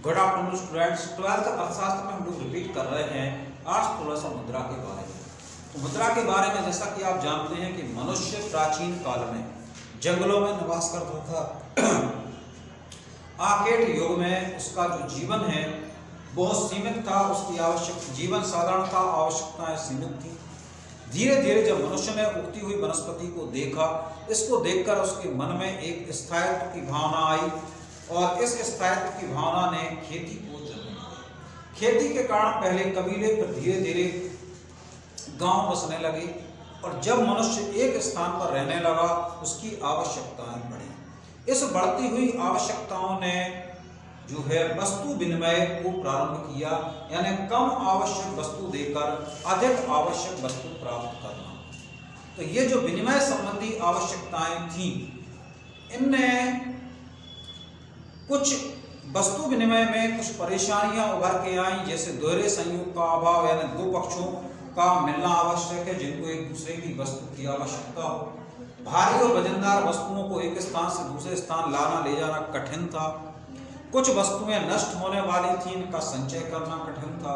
Good afternoon students. 12th अर्थशास्त्र में हम लोग रिपीट कर रहे हैं आज थोड़ा सा मुद्रा के बारे में। तो मुद्रा के बारे में जैसा कि आप जानते हैं कि मनुष्य प्राचीन काल में जंगलों में निवास करता था। आर्केड युग में उसका जो जीवन है बहुत सीमित था, उसकी आवश्यक जीवन साधारण था, आवश्यकताएं सीमित थी। धीरे धीरे जब मनुष्य ने उगती हुई वनस्पति को देखा, इसको देखकर उसके मन में एक स्थायित्व की भावना आई और इस स्थायित्व की भावना ने खेती को जन्म दिया। खेती के कारण पहले कबीले पर धीरे धीरे गांव बसने लगे और जब मनुष्य एक स्थान पर रहने लगा उसकी आवश्यकताएं बढ़ी। इस बढ़ती हुई आवश्यकताओं ने जो है वस्तु विनिमय को प्रारंभ किया, यानी कम आवश्यक वस्तु देकर अधिक आवश्यक वस्तु प्राप्त करना। तो ये जो विनिमय संबंधी आवश्यकताएं थी, इनमें कुछ वस्तु विनिमय में कुछ परेशानियां उभर के आई, जैसे दोहरे संयोग का अभाव, यानी दो पक्षों का मिलना आवश्यक है जिनको एक दूसरे की वस्तु की आवश्यकता हो। भारी और वजनदार वस्तुओं को एक स्थान से दूसरे स्थान लाना ले जाना कठिन था। कुछ वस्तुएं नष्ट होने वाली थी, इनका संचय करना कठिन था।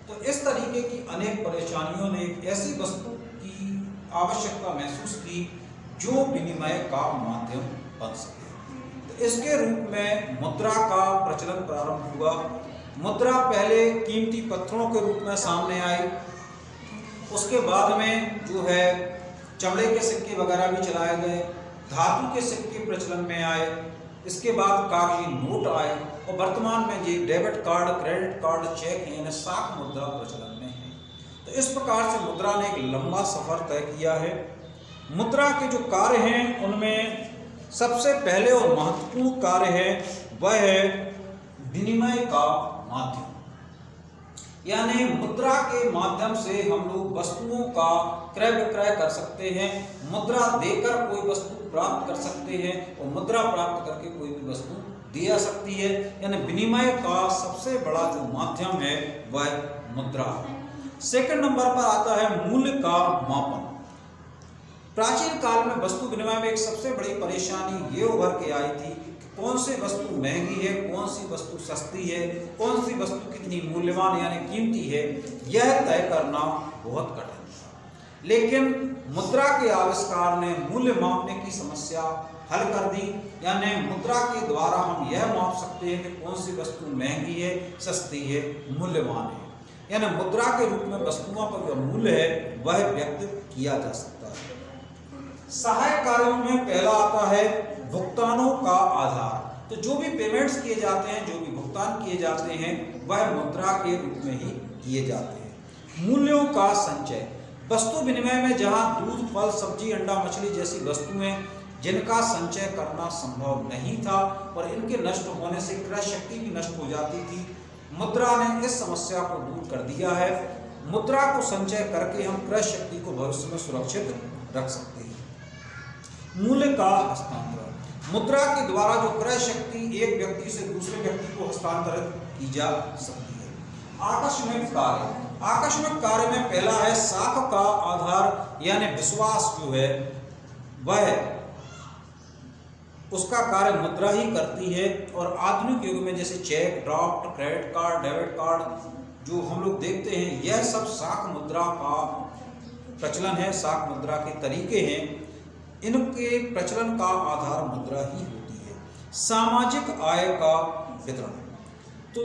तो इस तरीके की अनेक परेशानियों ने एक ऐसी वस्तु की आवश्यकता महसूस की जो विनिमय का माध्यम बन सके। तो इसके रूप में मुद्रा का प्रचलन प्रारंभ हुआ। मुद्रा पहले कीमती पत्थरों के रूप में सामने आई, उसके बाद में जो है चमड़े के सिक्के वगैरह भी चलाए गए, धातु के सिक्के प्रचलन में आए, इसके बाद कागजी नोट आए और वर्तमान में ये debit card, credit card, cheque यानी साख मुद्रा प्रचलन में है। तो इस प्रकार से मुद्रा ने एक लंबा सफर तय किया है। मुद्रा के जो कार्य हैं उनमें सबसे पहले और महत्वपूर्ण कार्य है वह है विनिमय का माध्यम, यानी मुद्रा के माध्यम से हम लोग वस्तुओं का क्रय विक्रय कर सकते हैं। मुद्रा देकर कोई वस्तु प्राप्त कर सकते हैं और मुद्रा प्राप्त करके कोई भी वस्तु दी जा सकती है, यानी विनिमय का सबसे बड़ा जो माध्यम है वह मुद्रा। सेकंड नंबर पर आता है मूल्य का मापन। प्राचीन काल में वस्तु विनिमय में एक सबसे बड़ी परेशानी ये उभर के आई थी कि कौन सी वस्तु महंगी है, कौन सी वस्तु सस्ती है, कौन सी वस्तु कितनी मूल्यवान यानी कीमती है, यह तय करना बहुत कठिन था। लेकिन मुद्रा के आविष्कार ने मूल्य मापने की समस्या हल कर दी, यानी मुद्रा के द्वारा हम यह माप सकते हैं कि कौन सी वस्तु महंगी है, सस्ती है, मूल्यवान है। यानी मुद्रा के रूप में वस्तुओं का जो मूल्य है वह व्यक्त किया जा सकता है। सहायक कार्यों में पहला आता है भुगतानों का आधार। तो जो भी पेमेंट्स किए जाते हैं, जो भी भुगतान किए जाते हैं वह मुद्रा के रूप में ही किए जाते हैं। मूल्यों का संचय। वस्तु विनिमय में जहां दूध, फल, सब्जी, अंडा, मछली जैसी वस्तुएं जिनका संचय करना संभव नहीं था और इनके नष्ट होने से क्रय शक्ति भी नष्ट हो जाती थी, मुद्रा ने इस समस्या को दूर कर दिया है। मुद्रा को संचय करके हम क्रय शक्ति को भविष्य में सुरक्षित रख सकते हैं। मूल्य का हस्तांतरण। मुद्रा के द्वारा जो क्रय शक्ति एक व्यक्ति से दूसरे व्यक्ति को हस्तांतरित की जा सकती है। आकस्मिक कार्य। आकस्मिक कार्य में पहला है साख का आधार, यानी विश्वास जो है वह उसका कार्य मुद्रा ही करती है। और आधुनिक युग में जैसे cheque, draft, credit card, debit card जो हम लोग देखते हैं, यह सब साख मुद्रा का प्रचलन है, साख मुद्रा के तरीके हैं। इनके प्रचलन का आधार मुद्रा ही होती है। सामाजिक आय का वितरण। तो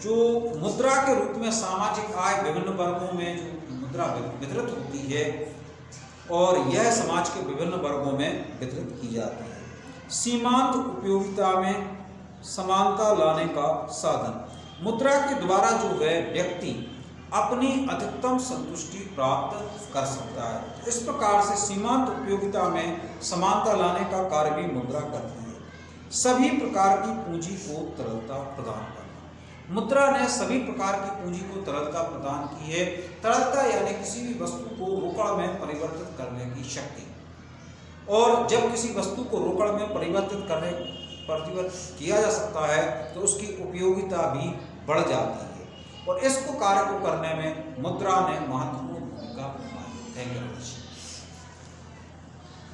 जो मुद्रा के रूप में सामाजिक आय विभिन्न वर्गों में जो मुद्रा वितरित होती है और यह समाज के विभिन्न वर्गों में वितरित की जाती है। सीमांत उपयोगिता में समानता लाने का साधन। मुद्रा के द्वारा जो है व्यक्ति अपनी अधिकतम संतुष्टि प्राप्त कर सकता है। इस प्रकार से सीमांत उपयोगिता में समानता लाने का कार्य भी मुद्रा करती है। सभी प्रकार की पूंजी को तरलता प्रदान करना। मुद्रा ने सभी प्रकार की पूंजी को तरलता प्रदान की है। तरलता यानी किसी भी वस्तु को रोकड़ में परिवर्तित करने की शक्ति। और जब किसी वस्तु को रोकड़ में परिवर्तित किया जा सकता है तो उसकी उपयोगिता भी बढ़ जाती है और इसको कार्य को करने में मुद्रा ने महत्वपूर्ण भूमिका निभाई। Thank you.